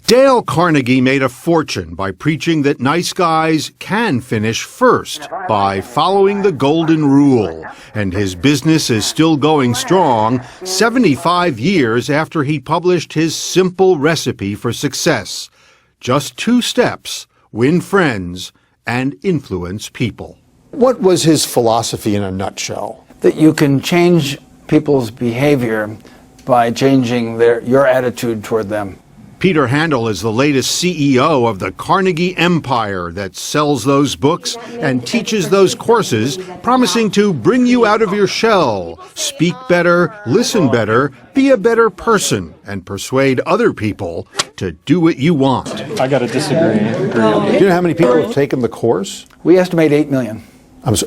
Dale Carnegie made a fortune by preaching that nice guys can finish first by following the golden rule. And his business is still going strong 75 years after he published his simple recipe for success. Just 2 steps: win friends and influence people. What was his philosophy in a nutshell? That you can change people's behavior by changing your attitude toward them. Peter Handel is the latest CEO of the Carnegie Empire that sells those books and teaches those courses, promising to bring you out of your shell, speak better, listen better, be a better person, and persuade other people to do what you want. I got to disagree. Do you know how many people have taken the course? We estimate 8 million.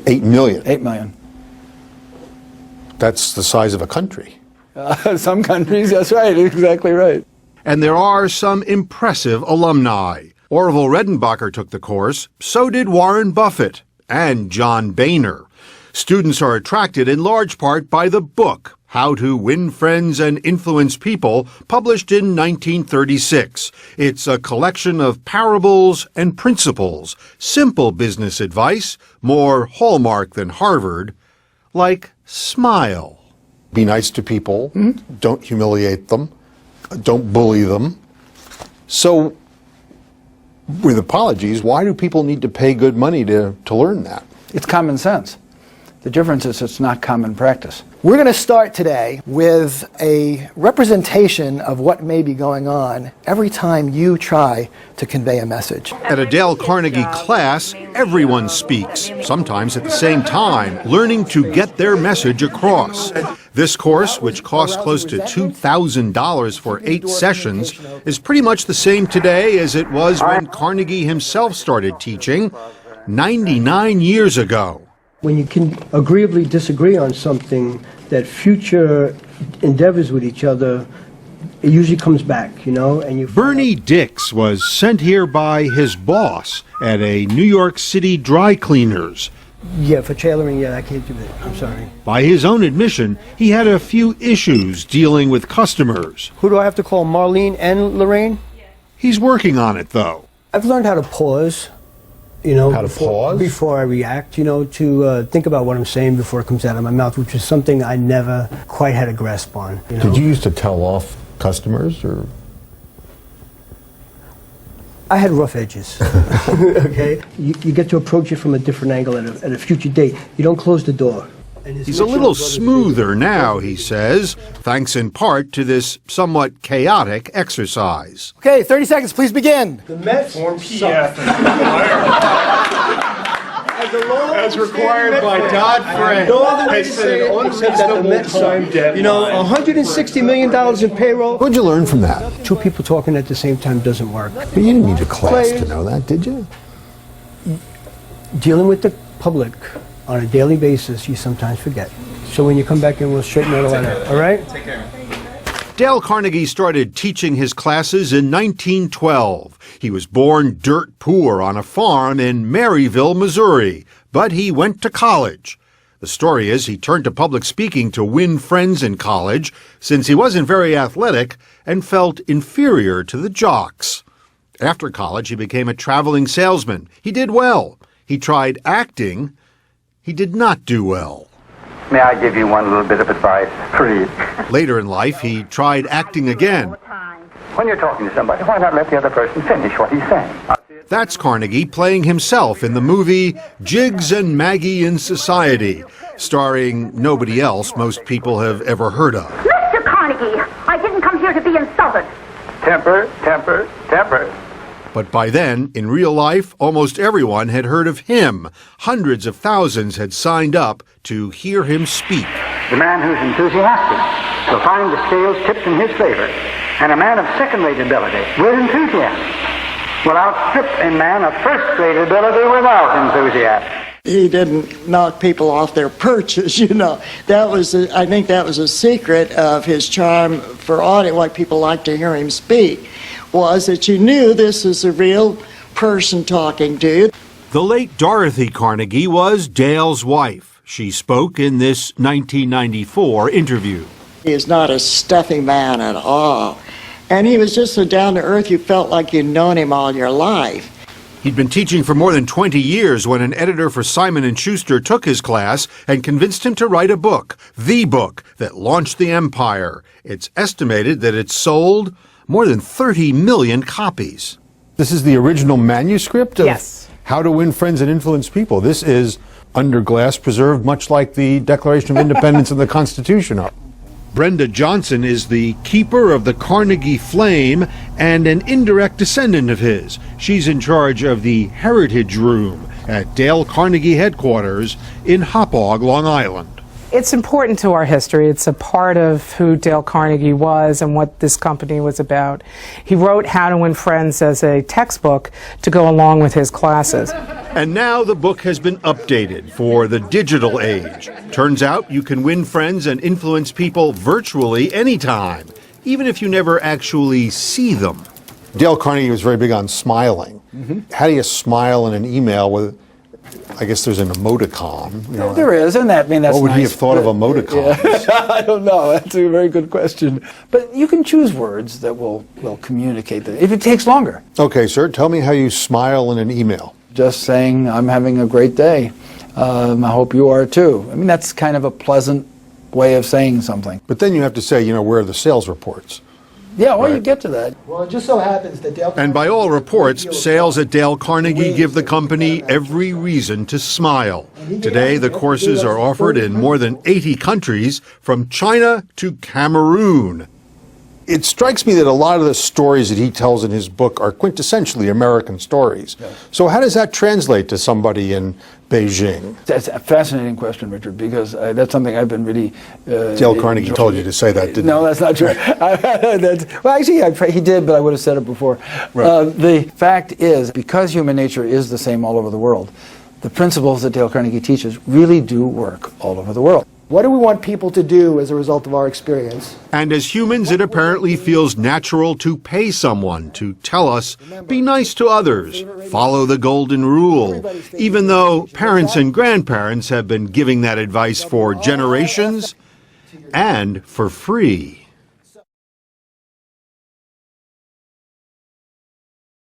8 million. 8 million. That's the size of a country. Some countries, that's right, exactly right. And there are some impressive alumni. Orville Redenbacher took the course, so did Warren Buffett and John Boehner. Students are attracted in large part by the book, How to Win Friends and Influence People, published in 1936. It's a collection of parables and principles, simple business advice, more Hallmark than Harvard, like smile. Be nice to people. Don't humiliate them. Don't bully them. So, with apologies, why do people need to pay good money to learn that? It's common sense. The difference is it's not common practice. We're going to start today with a representation of what may be going on every time you try to convey a message. At a Dale Carnegie class, everyone speaks, sometimes at the same time, learning to get their message across. This course, which costs close to $2,000 for 8 sessions, is pretty much the same today as it was when Carnegie himself started teaching 99 years ago. When you can agreeably disagree on something, that future endeavors with each other, it usually comes back, you know. And Bernie Dix was sent here by his boss at a New York City dry cleaners. Yeah, for tailoring, I can't do that. I'm sorry. By his own admission, he had a few issues dealing with customers. Who do I have to call, Marlene and Lorraine? He's working on it, though. I've learned how to pause. You know, How to pause? before I react, you know, to think about what I'm saying before it comes out of my mouth, which is something I never quite had a grasp on. You know? Did you used to tell off customers, or? I had rough edges, okay? You get to approach it from a different angle at a future date. You don't close the door. He's a little smoother now, he says, thanks in part to this somewhat chaotic exercise. Okay, 30 seconds, please begin. The Mets Form PF as required by Dodd-Frank. No other way to say it except that the Mets signed, you know, $160 million in payroll. What'd you learn from that? 2 people talking at the same time doesn't work. But you didn't need a class to know that, did you? Dealing with the public on a daily basis, you sometimes forget. So when you come back in, we'll straighten it all out. All right? Take care. Dale Carnegie started teaching his classes in 1912. He was born dirt poor on a farm in Maryville, Missouri, but he went to college. The story is he turned to public speaking to win friends in college, since he wasn't very athletic and felt inferior to the jocks. After college, he became a traveling salesman. He did well. He tried acting. He did not do well. May I give you one little bit of advice, please? Later in life, he tried acting again. When you're talking to somebody, why not let the other person finish what he's saying? That's Carnegie playing himself in the movie Jiggs and Maggie in Society, starring nobody else most people have ever heard of. Mr. Carnegie, I didn't come here to be insulted. Temper, temper, temper. But by then, in real life, almost everyone had heard of him. Hundreds of thousands had signed up to hear him speak. The man who's enthusiastic will find the scales tipped in his favor, and a man of second-rate ability with enthusiasm will outstrip a man of first-rate ability without enthusiasm. He didn't knock people off their perches, you know. I think that was a secret of his charm for audience, why people like to hear him speak, was that you knew this is a real person talking to you. The late Dorothy Carnegie was Dale's wife. She spoke in this 1994 interview. He is not a stuffy man at all. And he was just so down to earth, you felt like you'd known him all your life. He'd been teaching for more than 20 years when an editor for Simon & Schuster took his class and convinced him to write a book, the book that launched the empire. It's estimated that it sold more than 30 million copies. This is the original manuscript of Yes. How to Win Friends and Influence People. This is under glass preserved, much like the Declaration of Independence and the Constitution are. Brenda Johnson is the keeper of the Carnegie Flame and an indirect descendant of his. She's in charge of the Heritage Room at Dale Carnegie headquarters in Hauppauge, Long Island. It's important to our history. It's a part of who Dale Carnegie was and what this company was about. He wrote How to Win Friends as a textbook to go along with his classes. And now the book has been updated for the digital age. Turns out you can win friends and influence people virtually anytime, even if you never actually see them. Dale Carnegie was very big on smiling. How do you smile in an email with, I guess there's an emoticon. You know, There is, and that's what would he nice, have thought of but- emoticons? I don't know. That's a very good question. But you can choose words that will communicate that. If it takes longer, Okay, sir, tell me how you smile in an email. just saying, I'm having a great day. I hope you are too. I mean, that's kind of a pleasant way of saying something. But then you have to say, you know, where are the sales reports? Yeah, well, you get to that. Well, it just so happens that Dale And by all reports, sales at Dale Carnegie give the company every reason to smile. Today, the courses are offered in more than 80 countries, from China to Cameroon. It strikes me that a lot of the stories that he tells in his book are quintessentially American stories. So how does that translate to somebody in Beijing? That's a fascinating question, Richard, because that's something I've been really... Dale Carnegie told you to say that, didn't No, that's not true. Well, actually, he did, but I would have said it before. The fact is, because human nature is the same all over the world, the principles that Dale Carnegie teaches really do work all over the world. What do we want people to do as a result of our experience? And as humans, it apparently feels natural to pay someone to tell us, be nice to others, follow the golden rule, even though parents and grandparents have been giving that advice for generations and for free.